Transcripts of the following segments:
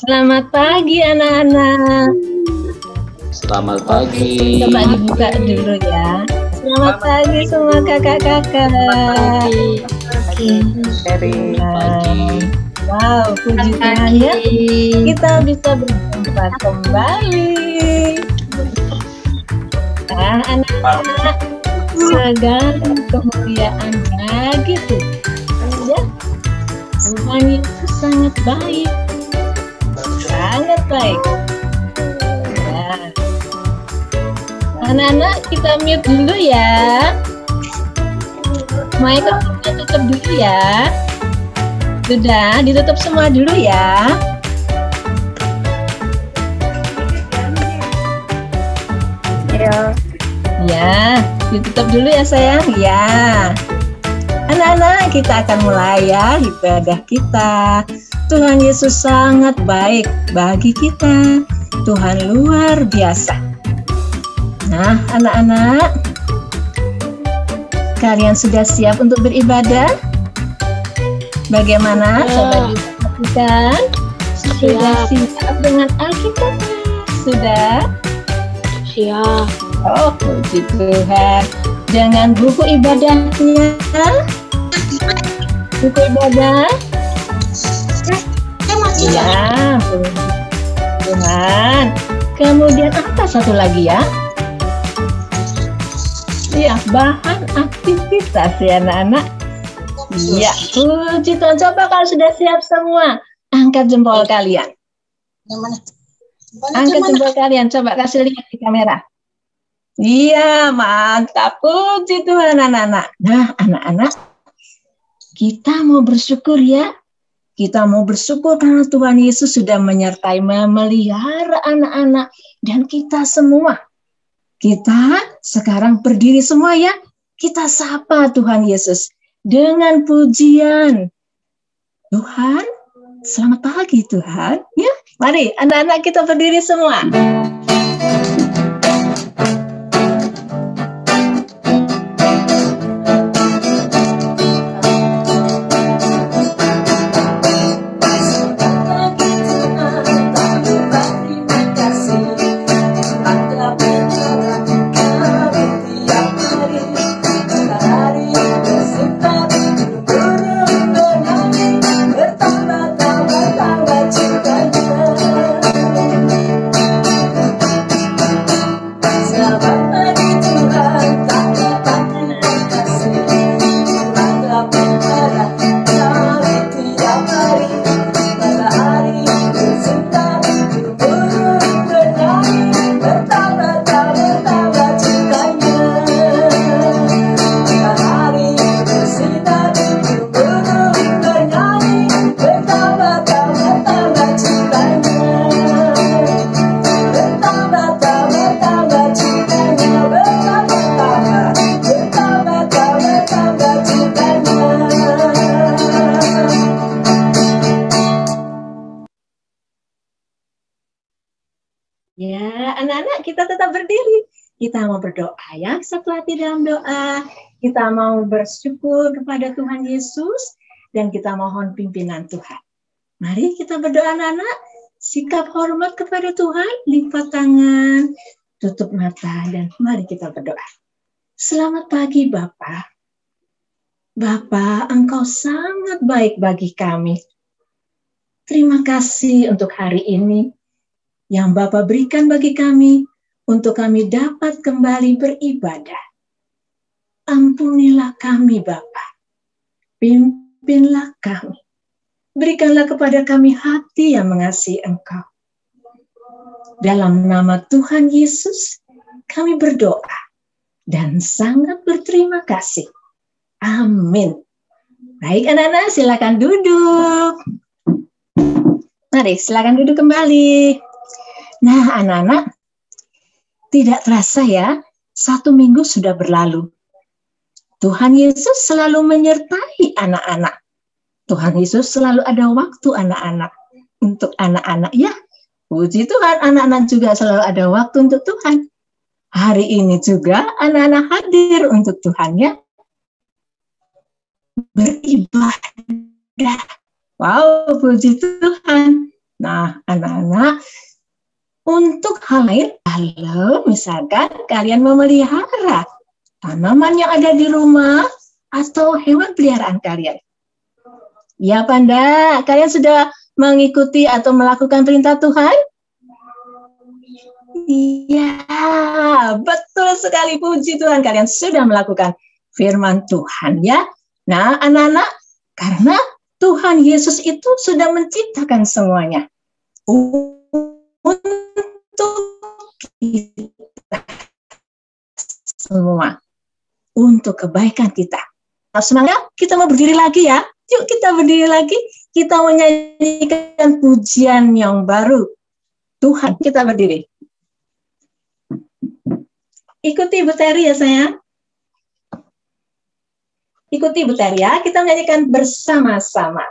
Selamat pagi anak-anak. Selamat pagi. Coba dibuka dulu ya. Selamat pagi semua kakak-kakak. Pagi. Wow, puji Tuhan ya. Kita bisa berjumpa kembali. Nah, anak-anak, segala kemuliaan bagi Tuhan ya. Tuhan itu sangat baik. Sangat baik. Ya. Anak-anak, kita mute dulu ya. Mic kita tutup dulu ya. Sudah, ditutup semua dulu ya. Ya, ditutup dulu ya sayang. Ya. Anak-anak, kita akan mulai ya ibadah kita. Tuhan Yesus sangat baik bagi kita. Tuhan luar biasa. Nah, anak-anak, kalian sudah siap untuk beribadah? Bagaimana? Coba diperhatikan. Sudah siap dengan Alkitab? Sudah? Siap. Oh, puji Tuhan. Dengan buku ibadahnya? Buku ibadah? Ya, Tuhan. Kemudian apa satu lagi ya? Ya, bahan aktivitas ya anak-anak. Ya, puji Tuhan. Coba kalau sudah siap semua, angkat jempol kalian. Angkat jempol kalian, coba kasih lihat di kamera. Iya, mantap. Puji Tuhan anak-anak. Nah, anak-anak, kita mau bersyukur ya. Kita mau bersyukur karena Tuhan Yesus sudah menyertai memelihara anak-anak dan kita semua. Kita sekarang berdiri semua ya. Kita sapa Tuhan Yesus dengan pujian. Tuhan, selamat pagi Tuhan. Ya, mari anak-anak kita berdiri semua. Ya, anak-anak kita tetap berdiri. Kita mau berdoa ya, satu hati dalam doa. Kita mau bersyukur kepada Tuhan Yesus dan kita mohon pimpinan Tuhan. Mari kita berdoa anak-anak. Sikap hormat kepada Tuhan, lipat tangan, tutup mata dan mari kita berdoa. Selamat pagi Bapak. Bapak, Engkau sangat baik bagi kami. Terima kasih untuk hari ini yang Bapa berikan bagi kami untuk kami dapat kembali beribadah. Ampunilah kami Bapa, pimpinlah kami. Berikanlah kepada kami hati yang mengasihi Engkau. Dalam nama Tuhan Yesus, kami berdoa dan sangat berterima kasih. Amin. Baik anak-anak, silakan duduk. Mari, silakan duduk kembali. Nah, anak-anak, tidak terasa ya, 1 minggu sudah berlalu. Tuhan Yesus selalu menyertai anak-anak. Tuhan Yesus selalu ada waktu anak-anak. Untuk anak-anak ya, puji Tuhan, anak-anak juga selalu ada waktu untuk Tuhan. Hari ini juga anak-anak hadir untuk Tuhan ya. Beribadah. Wow, puji Tuhan. Nah, anak-anak, untuk hal lain, kalau misalkan kalian memelihara tanaman yang ada di rumah atau hewan peliharaan kalian. Ya, Panda, kalian sudah mengikuti atau melakukan perintah Tuhan? Iya, betul sekali. Puji Tuhan, kalian sudah melakukan firman Tuhan ya. Nah, anak-anak, karena Tuhan Yesus itu sudah menciptakan semuanya untuk kita semua, untuk kebaikan kita. Nah, semangat, kita mau berdiri lagi ya. Yuk kita berdiri lagi, kita menyanyikan pujian yang baru. Tuhan, kita berdiri. Ikuti Ibu Teri ya sayang. Ikuti Ibu Teri ya, kita menyanyikan bersama-sama.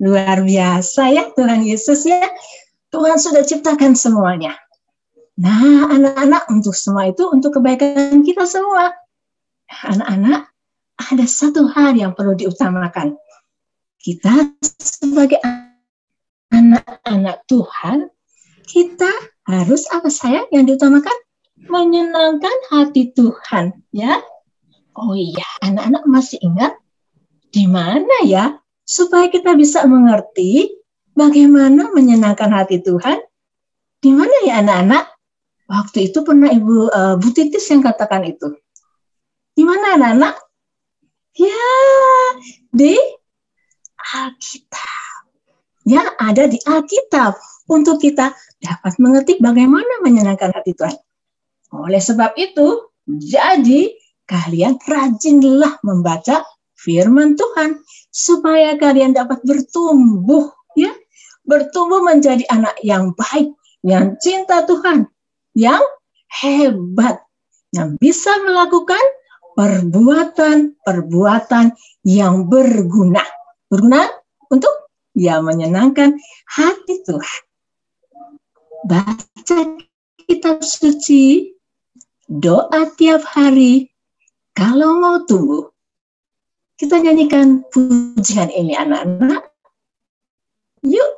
Luar biasa ya Tuhan Yesus ya. Tuhan sudah ciptakan semuanya. Nah, anak-anak, untuk semua itu untuk kebaikan kita semua. Anak-anak, ada satu hal yang perlu diutamakan. Kita sebagai anak-anak Tuhan, kita harus apa sayang yang diutamakan? Menyenangkan hati Tuhan, ya. Oh iya, anak-anak masih ingat di mana ya? Supaya kita bisa mengerti bagaimana menyenangkan hati Tuhan. Di mana ya anak-anak? Waktu itu pernah Bu Titis yang katakan itu. Di mana anak-anak? Ya, di Alkitab. Ya, ada di Alkitab. Untuk kita dapat mengerti bagaimana menyenangkan hati Tuhan. Oleh sebab itu, jadi kalian rajinlah membaca firman Tuhan supaya kalian dapat bertumbuh ya, bertumbuh menjadi anak yang baik, yang cinta Tuhan, yang hebat, yang bisa melakukan perbuatan-perbuatan yang berguna. Berguna untuk ya menyenangkan hati Tuhan. Baca kitab suci, doa tiap hari. Kalau mau tumbuh, kita nyanyikan pujian ini anak-anak. Yuk.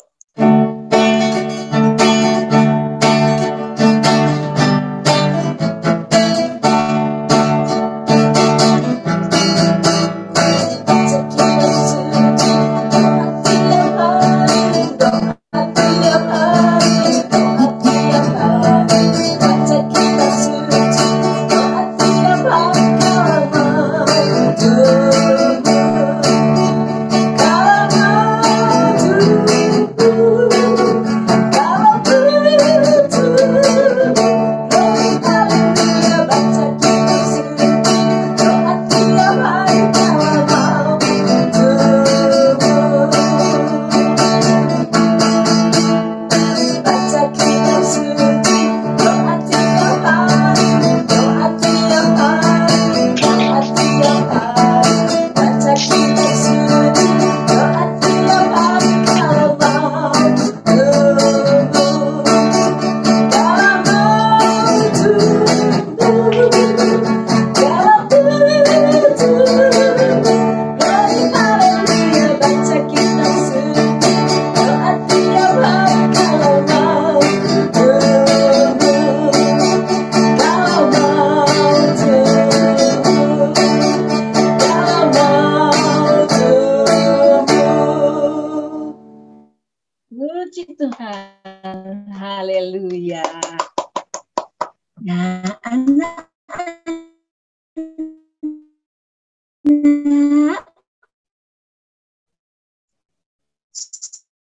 anak-anak,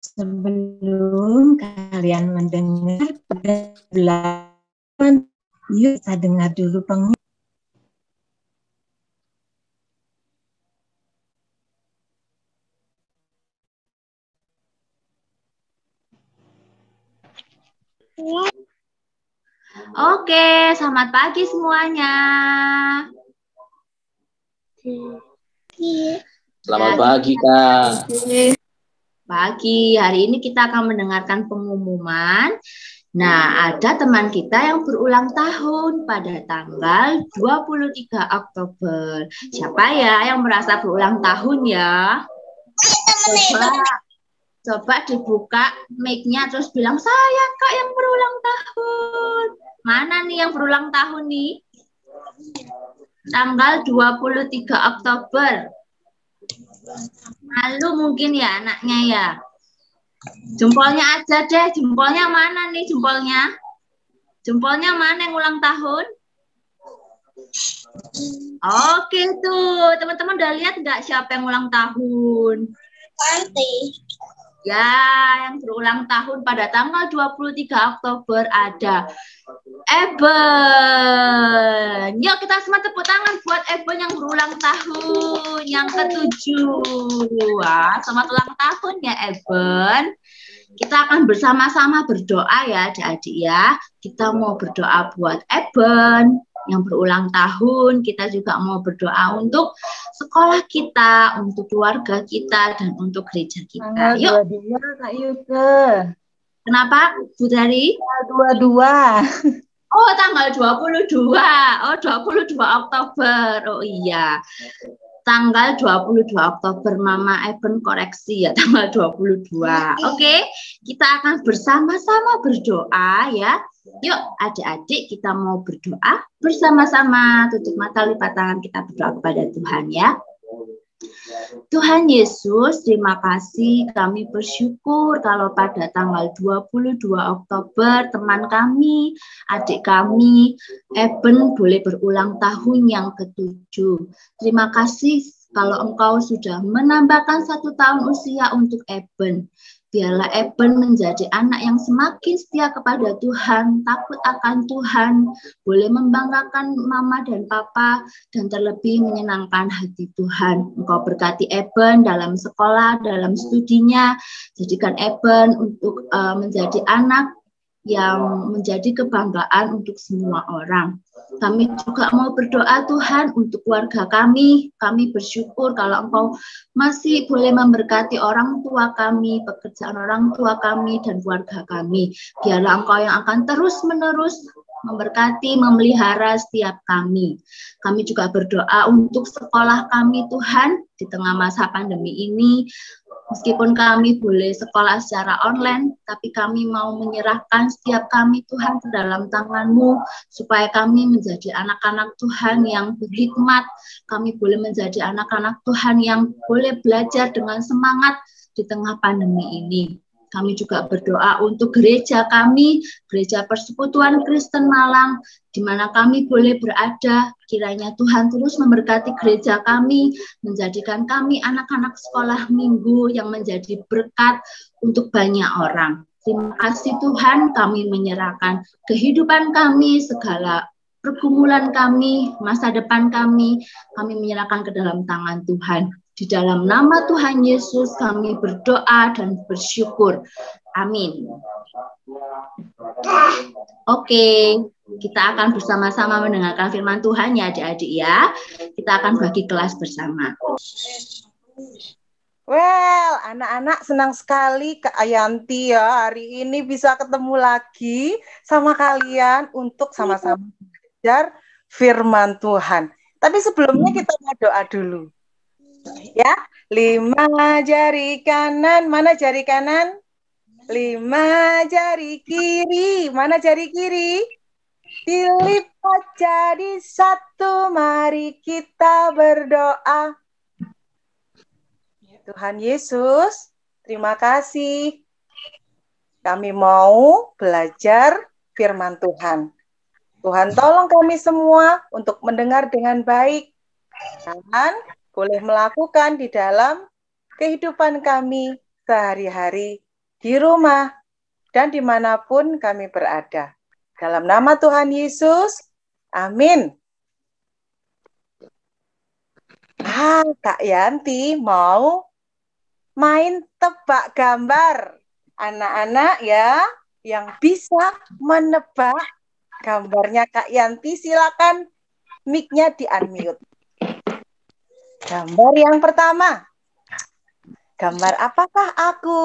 sebelum kalian mendengar pelajaran, yuk kita dengar dulu pengumuman. Oke, selamat pagi semuanya. Selamat pagi, Kak. Pagi, hari ini kita akan mendengarkan pengumuman. Nah, ada teman kita yang berulang tahun pada tanggal 23 Oktober. Siapa ya yang merasa berulang tahun ya? Coba dibuka mic-nya terus bilang, saya Kak yang berulang tahun. Mana nih yang berulang tahun nih? Tanggal 23 Oktober. Malu mungkin ya anaknya ya. Jempolnya aja deh. Jempolnya mana nih jempolnya? Jempolnya mana yang ulang tahun? Oke tuh. Teman-teman udah lihat nggak siapa yang ulang tahun? Ya, yang berulang tahun pada tanggal 23 Oktober ada Eben. Yuk kita semua tepuk tangan buat Eben yang berulang tahun yang ke-7. Wah, selamat ulang tahun ya Eben. Kita akan bersama-sama berdoa ya adik-adik ya. Kita mau berdoa buat Eben yang berulang tahun. Kita juga mau berdoa untuk sekolah kita, untuk keluarga kita, dan untuk gereja kita. Tanggal Yuk. 22 Kak Yuke. Kenapa, Bu Dari? Tanggal 22. Oh, tanggal 22. Oh, 22 Oktober. Oh iya. Tanggal 22 Oktober, Mama Eben koreksi ya, tanggal 22. Oke, kita akan bersama-sama berdoa ya. Yuk adik-adik kita mau berdoa bersama-sama. Tutup mata, lipat tangan, kita berdoa kepada Tuhan ya. Tuhan Yesus, terima kasih, kami bersyukur kalau pada tanggal 22 Oktober teman kami, adik kami, Eben boleh berulang tahun yang ke-7. Terima kasih kalau Engkau sudah menambahkan 1 tahun usia untuk Eben. Biarlah Eben menjadi anak yang semakin setia kepada Tuhan, takut akan Tuhan, boleh membanggakan mama dan papa, dan terlebih menyenangkan hati Tuhan. Engkau berkati Eben dalam sekolah, dalam studinya, jadikan Eben untuk menjadi anak yang menjadi kebanggaan untuk semua orang. Kami juga mau berdoa Tuhan untuk keluarga kami. Kami bersyukur kalau Engkau masih boleh memberkati orang tua kami, pekerjaan orang tua kami, dan keluarga kami. Biarlah Engkau yang akan terus-menerus memberkati, memelihara setiap kami. Kami juga berdoa untuk sekolah kami Tuhan di tengah masa pandemi ini. Meskipun kami boleh sekolah secara online, tapi kami mau menyerahkan setiap kami Tuhan ke dalam tangan-Mu, supaya kami menjadi anak-anak Tuhan yang berhikmat, kami boleh menjadi anak-anak Tuhan yang boleh belajar dengan semangat di tengah pandemi ini. Kami juga berdoa untuk gereja kami, Gereja Persekutuan Kristen Malang, di mana kami boleh berada. Kiranya Tuhan terus memberkati gereja kami, menjadikan kami anak-anak sekolah minggu yang menjadi berkat untuk banyak orang. Terima kasih Tuhan, kami menyerahkan kehidupan kami, segala pergumulan kami, masa depan kami menyerahkan ke dalam tangan Tuhan. Di dalam nama Tuhan Yesus kami berdoa dan bersyukur. Amin. Oke, kita akan bersama-sama mendengarkan firman Tuhan ya adik-adik ya. Kita akan bagi kelas bersama. Well, anak-anak senang sekali Kak Ayanti ya hari ini bisa ketemu lagi sama kalian untuk sama-sama belajar firman Tuhan. Tapi sebelumnya kita mau doa dulu. Ya, 5 jari kanan, mana jari kanan? 5 jari kiri, mana jari kiri? Dilipat jadi 1, mari kita berdoa. Tuhan Yesus, terima kasih. Kami mau belajar firman Tuhan. Tuhan tolong kami semua untuk mendengar dengan baik. Dan boleh melakukan di dalam kehidupan kami sehari-hari di rumah dan dimanapun kami berada. Dalam nama Tuhan Yesus, amin. Kak Yanti mau main tebak gambar. Anak-anak ya, yang bisa menebak gambarnya Kak Yanti, silakan mic-nya di-unmute. Gambar yang pertama. Gambar apakah aku?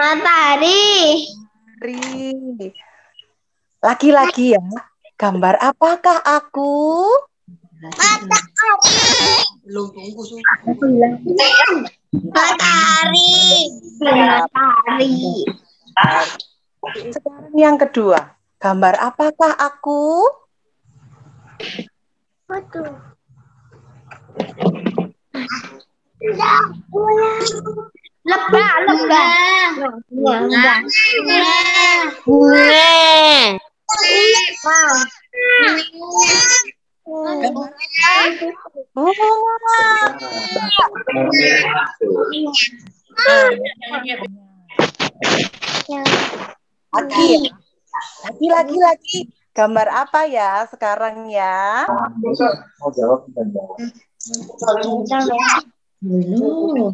Matahari. Laki-laki ya. Gambar apakah aku? Matahari. Sekarang yang kedua. Gambar apakah aku? Laki-laki. Gambar apa ya sekarang ya? Mau jawab Gunung.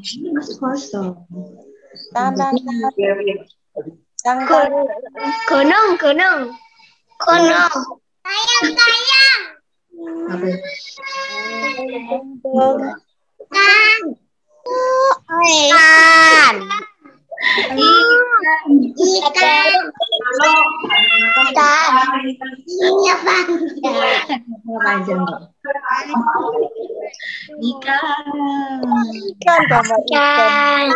Ikan, gambar ikan.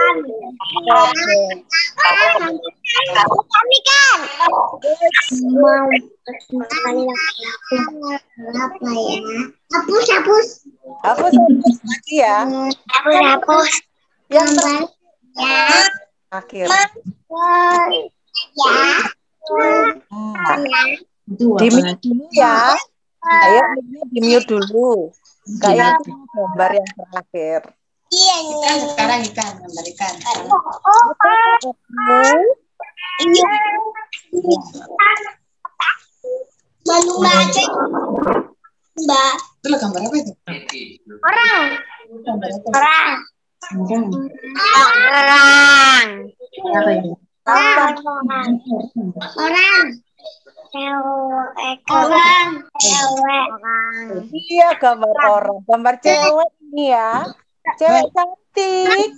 Hapus lagi ya. Yang terakhir. Di-mute dulu ya. Ayo di-mute dulu. Kayak gambar yang terakhir. Sekarang ikan, gambar ikan. Mbak. Itu gambar apa itu? Orang. Iya, gambar orang. Gambar cewek ini ya. Cewek cantik.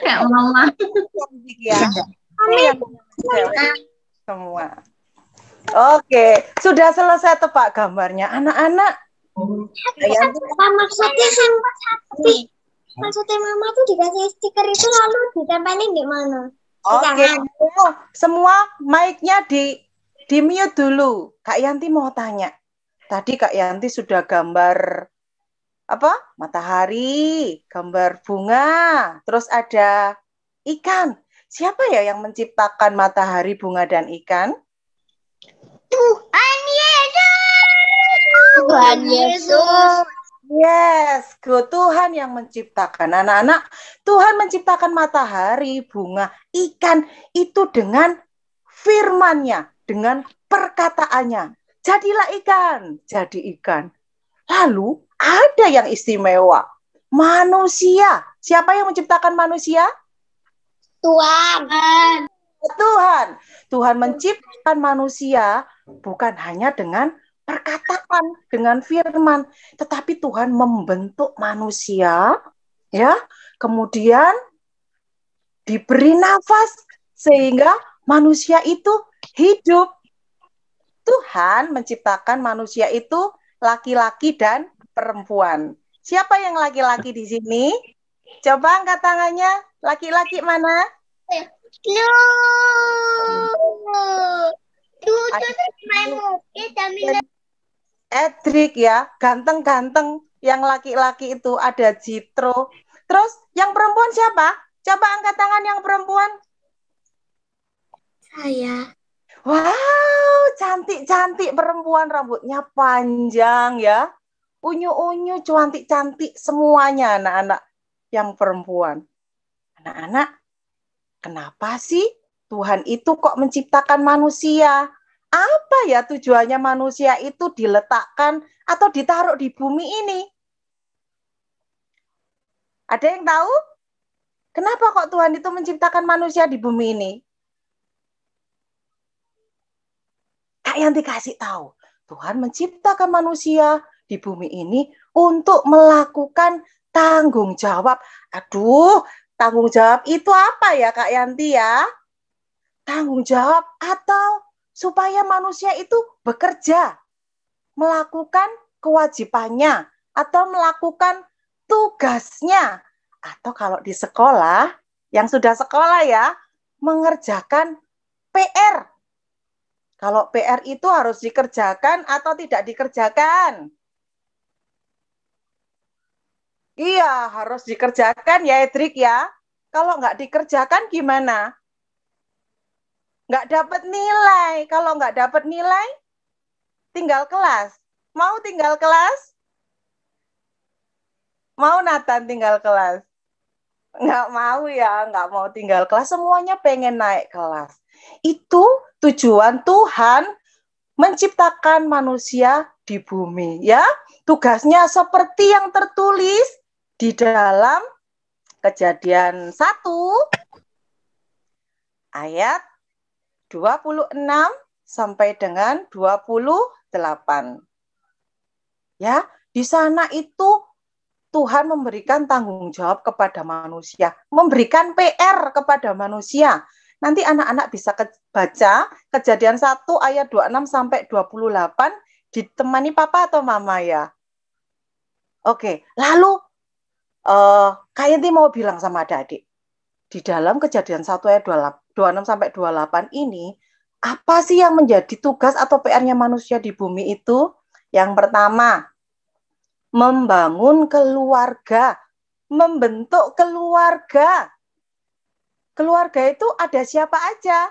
Kayak mama. Cantik ya. Cewek semua. Oke, sudah selesai tebak gambarnya. Anak-anak. Maksudnya mama tuh dikasih stiker itu lalu ditempelin di mana? Oke, semua mic-nya di mute dulu. Kak Yanti mau tanya. Tadi Kak Yanti sudah gambar apa? Matahari, gambar bunga, terus ada ikan. Siapa ya yang menciptakan matahari, bunga, dan ikan? Tuhan Yesus. Yes, Tuhan yang menciptakan. Anak-anak, Tuhan menciptakan matahari, bunga, ikan itu dengan firman-Nya, dengan perkataannya. Jadilah ikan, jadi ikan. Lalu ada yang istimewa, manusia. Siapa yang menciptakan manusia? Tuhan. Tuhan menciptakan manusia bukan hanya dengan perkataan, dengan firman, tetapi Tuhan membentuk manusia, ya, kemudian diberi nafas sehingga manusia itu hidup. Tuhan menciptakan manusia itu laki-laki dan perempuan. Siapa yang laki-laki di sini? Coba angkat tangannya. Laki-laki mana? Edric ya, ganteng-ganteng. Yang laki-laki itu ada Jitro. Terus yang perempuan siapa? Coba angkat tangan yang perempuan. Saya. Wow, cantik-cantik perempuan, rambutnya panjang ya. Unyu-unyu, cantik-cantik semuanya anak-anak yang perempuan. Anak-anak, kenapa sih Tuhan itu kok menciptakan manusia? Apa ya tujuannya manusia itu diletakkan atau ditaruh di bumi ini? Ada yang tahu? Kenapa kok Tuhan itu menciptakan manusia di bumi ini? Kak Yanti kasih tahu. Tuhan menciptakan manusia di bumi ini untuk melakukan tanggung jawab. Aduh, tanggung jawab itu apa ya Kak Yanti ya? Tanggung jawab atau supaya manusia itu bekerja, melakukan kewajibannya, atau melakukan tugasnya. Atau kalau di sekolah, yang sudah sekolah ya, mengerjakan PR. Kalau PR itu harus dikerjakan atau tidak dikerjakan? Iya, harus dikerjakan ya Edric ya. Kalau nggak dikerjakan gimana? Nggak dapat nilai. Kalau nggak dapat nilai, tinggal kelas. Mau tinggal kelas? Mau Nathan tinggal kelas? Nggak mau ya, nggak mau tinggal kelas. Semuanya pengen naik kelas. Itu tujuan Tuhan menciptakan manusia di bumi. Ya, tugasnya seperti yang tertulis di dalam Kejadian 1 ayat 26 sampai dengan 28. Ya, di sana itu Tuhan memberikan tanggung jawab kepada manusia, memberikan PR kepada manusia. Nanti anak-anak bisa baca Kejadian 1 ayat 26 sampai 28 ditemani papa atau mama ya. Oke, lalu Kak Yanti mau bilang sama adik-adik, di dalam Kejadian 1 ayat 26 sampai 28 ini, apa sih yang menjadi tugas atau PR-nya manusia di bumi itu? Yang pertama, membangun keluarga, membentuk keluarga. Keluarga itu ada siapa aja?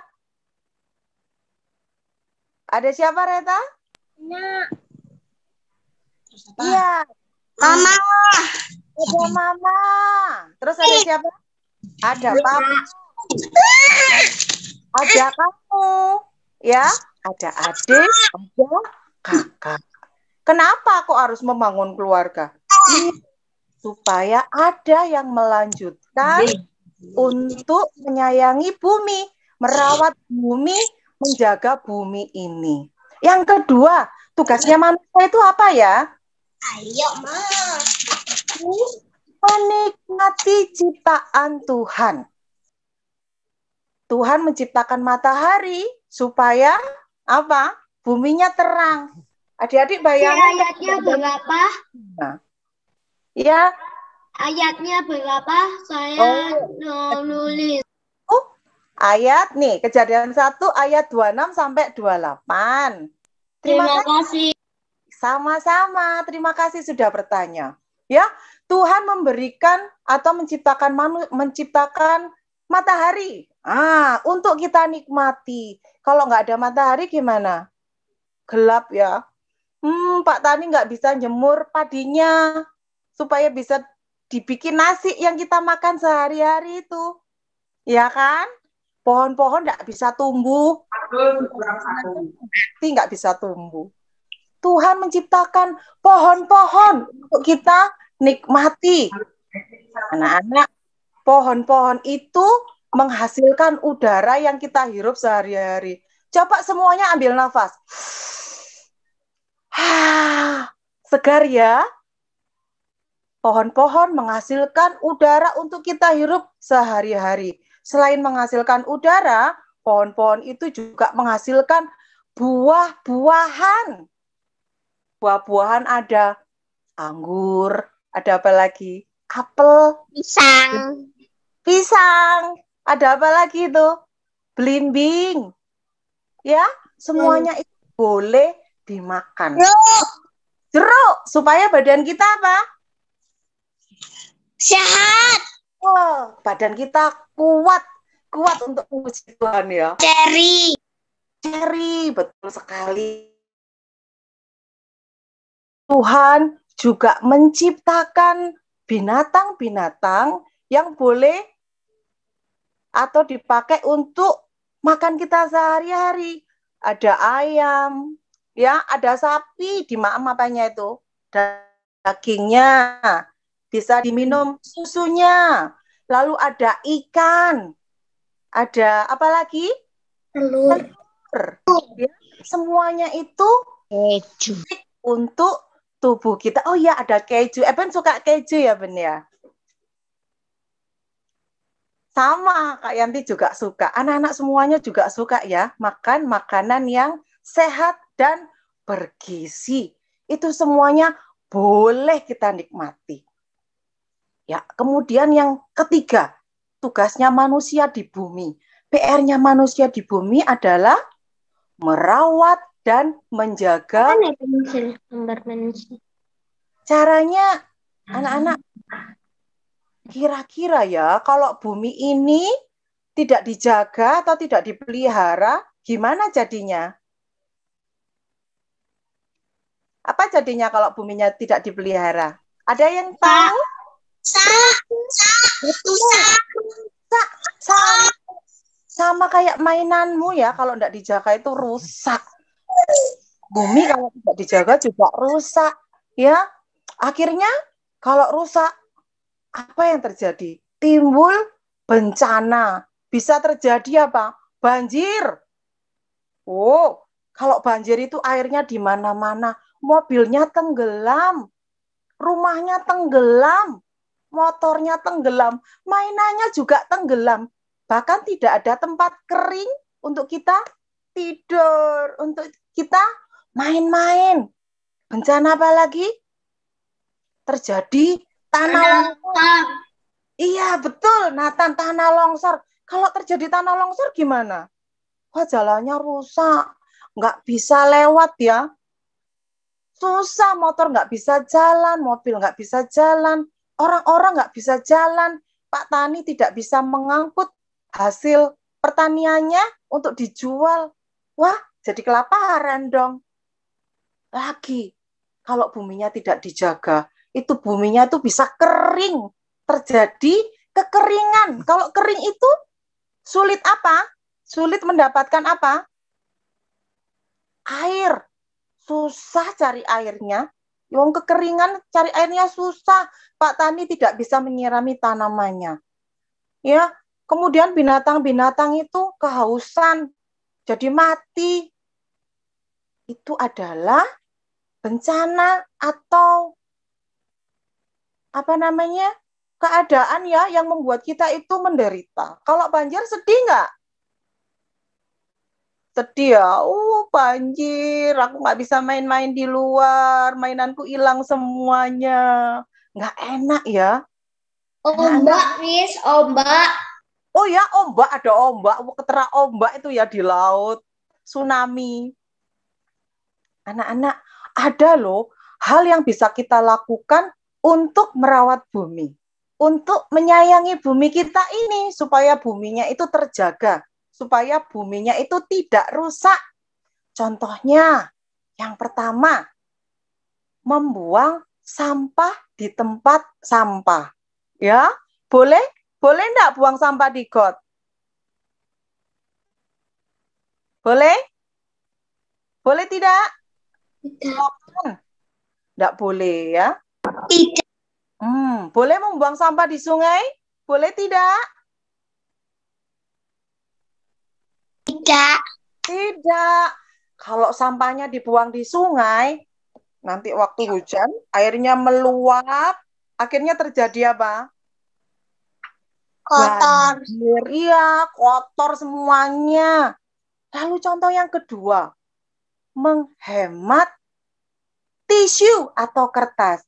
Ada siapa, Reta? Iya. Mama. Ada mama. Terus ada siapa? Ada papa. Ada kamu. Ya, ada adik, ada kakak. Kenapa kok harus membangun keluarga? Supaya ada yang melanjutkan untuk menyayangi bumi, merawat bumi, menjaga bumi ini. Yang kedua, tugasnya manusia itu apa ya? Ayo, Ma. Menikmati ciptaan Tuhan. Tuhan menciptakan matahari supaya apa? Buminya terang. Adik-adik bayangin. Ayatnya berapa? Nah, ya. Ayatnya berapa? Saya nulis. Ayat nih, Kejadian 1 ayat 26 sampai 28. Terima kasih. Sama-sama, terima kasih sudah bertanya. Ya, Tuhan memberikan atau menciptakan matahari. Untuk kita nikmati. Kalau nggak ada matahari gimana? Gelap ya. Pak Tani nggak bisa jemur padinya supaya bisa dibikin nasi yang kita makan sehari-hari itu. Ya kan? Pohon-pohon nggak bisa tumbuh. Nggak bisa tumbuh. Tuhan menciptakan pohon-pohon untuk kita nikmati. Anak-anak, pohon-pohon itu menghasilkan udara yang kita hirup sehari-hari. Coba semuanya ambil nafas. Segar ya. Pohon-pohon menghasilkan udara untuk kita hirup sehari-hari. Selain menghasilkan udara, pohon-pohon itu juga menghasilkan buah-buahan. Buah-buahan ada anggur, ada apa lagi? Apel, Pisang. pisang, ada apa lagi itu? Belimbing. Ya, semuanya itu boleh dimakan. Jeruk, supaya badan kita apa? Sehat. Oh, badan kita kuat untuk memuji Tuhan ya. Cherry, betul sekali. Tuhan juga menciptakan binatang-binatang yang boleh atau dipakai untuk makan kita sehari-hari. Ada ayam, ya, ada sapi, apanya itu? Dagingnya, bisa diminum susunya. Lalu ada ikan. Ada apa lagi? Telur. Ya, semuanya itu Keju. untuk tubuh kita. Oh ya, ada keju. Ben suka keju ya, Ben ya? Sama, Kak Yanti juga suka. Anak-anak semuanya juga suka ya, makan makanan yang sehat dan bergizi. Itu semuanya boleh kita nikmati. Ya, kemudian yang ketiga, tugasnya manusia di bumi. PR-nya manusia di bumi adalah merawat dan menjaga. Caranya, anak-anak, kira-kira ya, kalau bumi ini tidak dijaga atau tidak dipelihara, gimana jadinya? Apa jadinya kalau buminya tidak dipelihara? Ada yang tahu? Sama kayak mainanmu ya, kalau tidak dijaga itu rusak. Bumi kalau tidak dijaga juga rusak. Ya, akhirnya kalau rusak, apa yang terjadi? Timbul bencana. Bisa terjadi apa? Banjir. Oh, kalau banjir itu airnya di mana-mana. Mobilnya tenggelam. Rumahnya tenggelam. Motornya tenggelam. Mainannya juga tenggelam. Bahkan tidak ada tempat kering untuk kita tidur. Untuk kita main-main. Bencana apa lagi? Terjadi tanah longsor. Iya, betul, Nathan, tanah longsor. Kalau terjadi tanah longsor gimana? Wah, jalannya rusak. Nggak bisa lewat ya. Susah, motor nggak bisa jalan, mobil nggak bisa jalan, orang-orang nggak bisa jalan. Pak Tani tidak bisa mengangkut hasil pertaniannya untuk dijual. Wah, jadi kelaparan dong. Lagi, kalau buminya tidak dijaga, itu buminya itu bisa kering, terjadi kekeringan. Kalau kering itu sulit apa? Sulit mendapatkan apa? Air. Susah cari airnya. Yang kekeringan cari airnya susah. Pak Tani tidak bisa menyirami tanamannya. Ya, kemudian binatang-binatang itu kehausan, jadi mati. Itu adalah bencana atau apa namanya? Keadaan ya yang membuat kita itu menderita. Kalau banjir sedih nggak? Sedih ya, banjir, aku nggak bisa main-main di luar, mainanku hilang semuanya. Nggak enak ya. Ombak, Miss, ombak. Oh ya, ombak, ada ombak, ketera ombak itu ya di laut, tsunami. Anak-anak, ada loh hal yang bisa kita lakukan untuk merawat bumi. Untuk menyayangi bumi kita ini, supaya buminya itu terjaga. Supaya buminya itu tidak rusak. Contohnya, yang pertama, membuang sampah di tempat sampah. Ya, boleh enggak buang sampah di got? Boleh? Boleh tidak? Tidak. Enggak boleh ya. Tidak. Boleh membuang sampah di sungai? Boleh tidak? Tidak. Tidak. Kalau sampahnya dibuang di sungai, nanti waktu hujan, airnya meluap, akhirnya terjadi apa? Kotor. Banjir. Iya, kotor semuanya. Lalu contoh yang kedua, menghemat tisu atau kertas.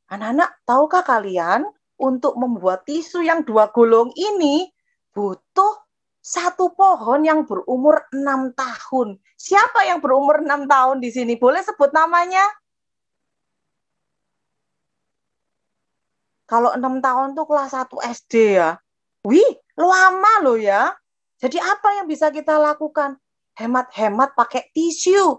Anak-anak, tahukah kalian untuk membuat tisu yang 2 gulung ini butuh 1 pohon yang berumur 6 tahun. Siapa yang berumur 6 tahun di sini? Boleh sebut namanya? Kalau 6 tahun tuh kelas 1 SD ya. Wih, lama loh ya. Jadi apa yang bisa kita lakukan? Hemat-hemat pakai tisu.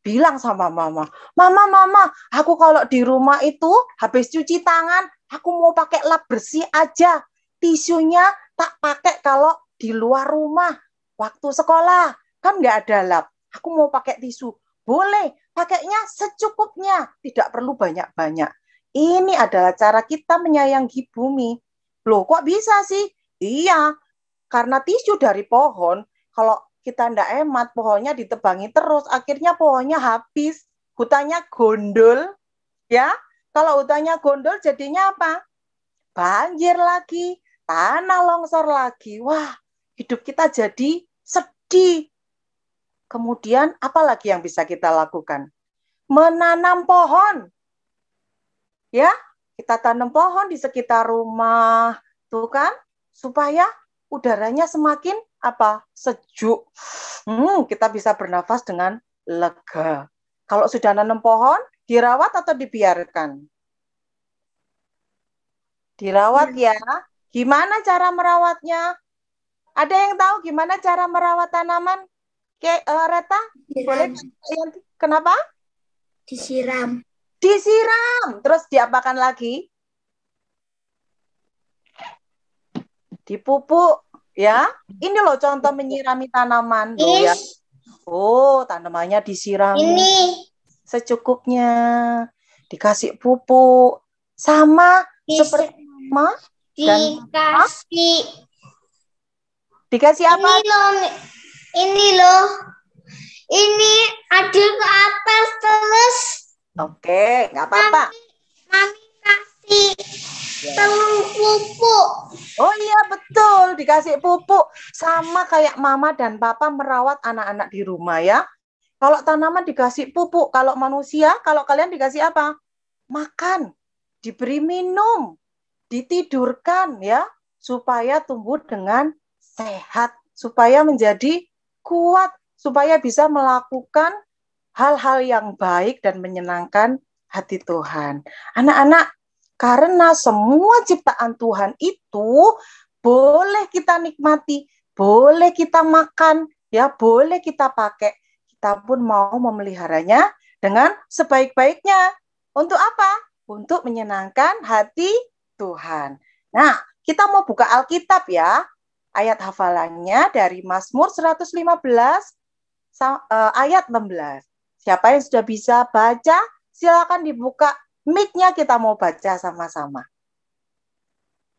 Bilang sama mama, mama, aku kalau di rumah itu habis cuci tangan, aku mau pakai lap bersih aja. Tisunya tak pakai kalau di luar rumah. Waktu sekolah, kan nggak ada lap. Aku mau pakai tisu. Boleh, pakainya secukupnya. Tidak perlu banyak-banyak. Ini adalah cara kita menyayangi bumi. Loh, kok bisa sih? Iya, karena tisu dari pohon, kalau kita ndak hemat, pohonnya ditebangi terus, akhirnya pohonnya habis, hutannya gondol, ya. Kalau hutannya gondol jadinya apa? Banjir lagi, tanah longsor lagi. Wah, hidup kita jadi sedih. Kemudian apa lagi yang bisa kita lakukan? Menanam pohon. Ya, kita tanam pohon di sekitar rumah, tuh kan, supaya udaranya semakin sejuk. Kita bisa bernafas dengan lega. Kalau sudah nanam pohon, dirawat atau dibiarkan? Dirawat ya. Gimana cara merawatnya? Ada yang tahu gimana cara merawat tanaman? Reta? Boleh? Kenapa? Disiram. Disiram. Terus diapakan lagi? Dipupuk. Ya, ini loh contoh menyirami tanaman loh ya. Oh, tanamannya disirami. Ini Secukupnya. Dikasih pupuk. Sama seperti mama dan dikasih apa? Ini loh. Ini adil ke atas terus. Oke, nggak apa-apa. Mami kasih telur pupuk. Oh iya betul, dikasih pupuk. Sama kayak mama dan papa merawat anak-anak di rumah ya. Kalau tanaman dikasih pupuk, kalau manusia, kalau kalian dikasih apa? Makan, diberi minum, ditidurkan ya, supaya tumbuh dengan sehat, supaya menjadi kuat, supaya bisa melakukan hal-hal yang baik dan menyenangkan hati Tuhan. Anak-anak, karena semua ciptaan Tuhan itu boleh kita nikmati, boleh kita makan, ya boleh kita pakai. Kita pun mau memeliharanya dengan sebaik-baiknya. Untuk apa? Untuk menyenangkan hati Tuhan. Nah, kita mau buka Alkitab ya. Ayat hafalannya dari Mazmur 115 ayat 16. Siapa yang sudah bisa baca, silakan dibuka mic-nya, kita mau baca sama-sama.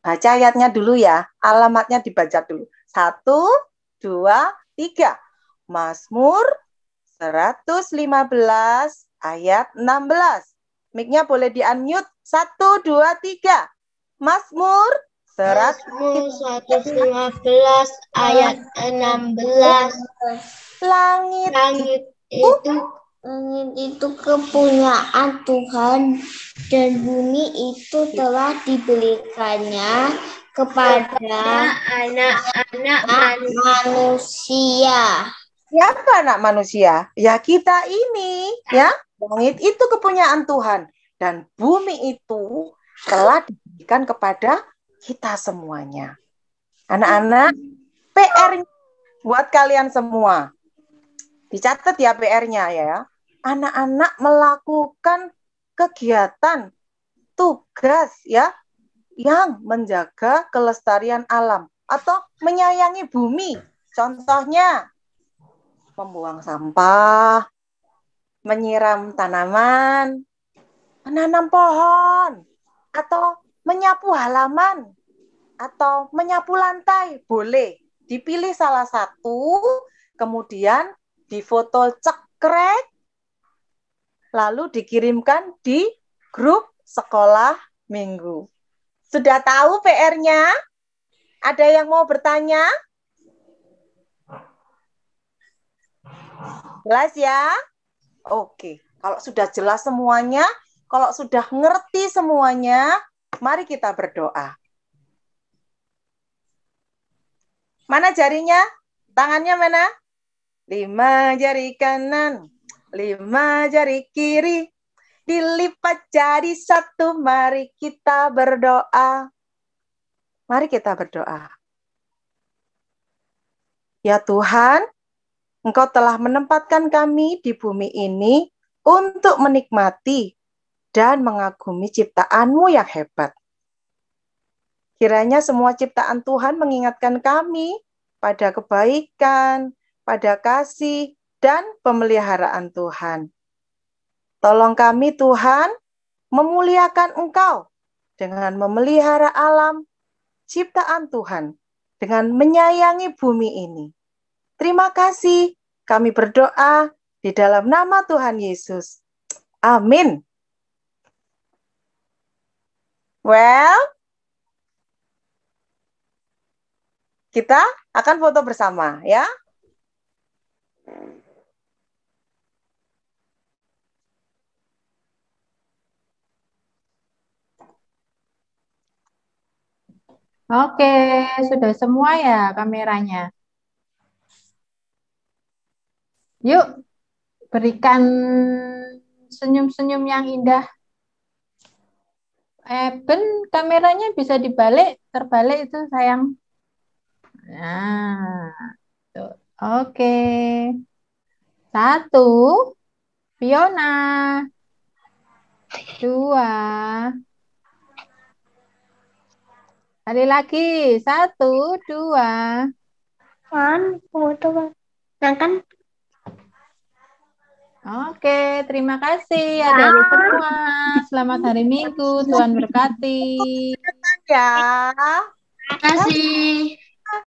Baca ayatnya dulu ya, alamatnya dibaca dulu. 1, 2, 3. Mazmur 115 ayat 16. Mic-nya boleh di-unmute. 1, 2, 3. Mazmur 115 ayat 16. Langit itu kepunyaan Tuhan dan bumi itu telah diberikannya kepada anak-anak manusia. Siapa anak manusia? Ya kita ini, ya. Langit itu kepunyaan Tuhan dan bumi itu telah diberikan kepada kita semuanya. Anak-anak, PR buat kalian semua. Dicatat ya PR-nya ya. Anak-anak melakukan kegiatan, tugas ya, yang menjaga kelestarian alam atau menyayangi bumi. Contohnya, membuang sampah, menyiram tanaman, menanam pohon, atau menyapu halaman, atau menyapu lantai. Boleh dipilih salah satu, kemudian difoto cekrek, lalu dikirimkan di grup sekolah minggu. Sudah tahu PR-nya? Ada yang mau bertanya? Jelas ya? Oke, kalau sudah jelas semuanya, kalau sudah ngerti semuanya, mari kita berdoa. Mana jarinya? Tangannya mana? 5 jari kanan, 5 jari kiri, dilipat jadi 1, mari kita berdoa. Mari kita berdoa. Ya Tuhan, Engkau telah menempatkan kami di bumi ini untuk menikmati dan mengagumi ciptaan-Mu yang hebat. Kiranya semua ciptaan Tuhan mengingatkan kami pada kebaikan, pada kasih, dan pemeliharaan Tuhan. Tolong kami Tuhan, memuliakan Engkau dengan memelihara alam, ciptaan Tuhan, dengan menyayangi bumi ini. Terima kasih, kami berdoa di dalam nama Tuhan Yesus. Amin. Well, kita akan foto bersama ya. Oke, sudah semua ya kameranya. Yuk, berikan senyum-senyum yang indah. Ben, kameranya bisa dibalik, terbalik itu sayang. Nah, tuh. Oke. 1, Fiona. 2. Kali lagi, 1, 2. Foto kan Oke, terima kasih adik-adik semua. Selamat hari Minggu, Tuhan berkati. Ya. Terima kasih.